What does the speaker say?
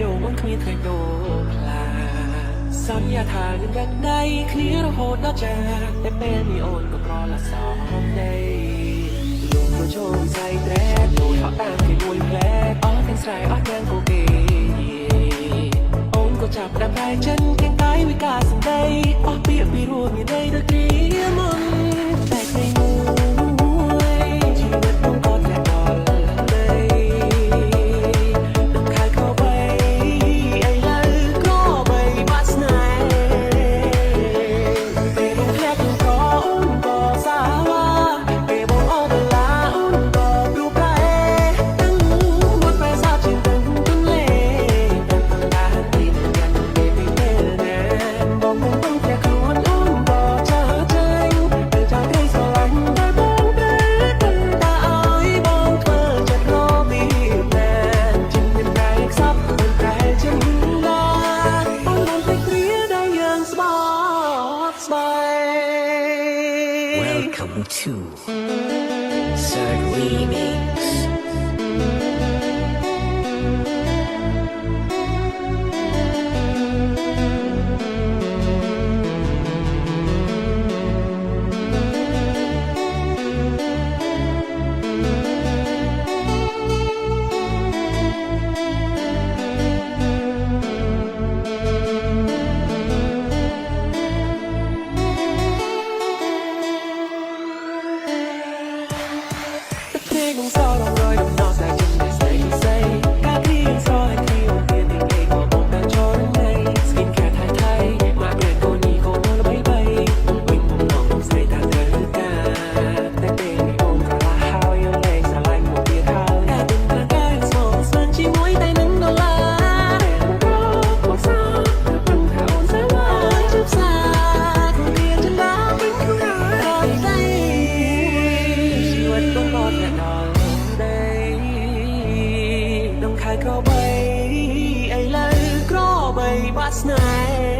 ដូរមុនគ្មានថ្ងៃដូរផ្លាសន្យាថានឹងយ៉ាងណៃគ្នារហូតដល់ចាតែពេលនេះអូនក៏ប្រឡាក់សំដីលោកទៅចូលវិស័យត្រែលោកថតតាមគេមួយផ្លែអស់ទាំងស្រែអស់ទាំងគូគេអូនក៏ចាប់ដើមតែចិនទាំងកាយវិការសម្ដីអស់ពាក្យពីរួចមានន័យដូចគ្រាមុនតែពេលមួយជីវិតខ្ញុំក៏ធ្លាក់ដល់Welcome to Third Remix. នឹងសល់រយដំណោះស្រាយចិត្តស្ដីស្ដីការគ្រាស្រែកគ្នាទៀតទីគេក៏បងបានចូលនៃ Skin Care ថៃមកព្រានកូននេះក៏មកល្បីបីវិញមកស្រីតាត្រូវការតែពេលនេះអូនក៏ឡាហើយយកលេខស្រឡាញ់មកទៀតហើយតែទឹកប្រកាយស្មោះស្ម័គ្រជាមួយតែនឹងដុល្លារក៏មកសាពឹងថាអូនសាឡាជប់សាគ្រាចន្លាវិញខ្លួនហើយតែជីវិតក៏មកតែដល់ដងខែក្របីឥឡូវក្របីបាត់ស្នេហ៍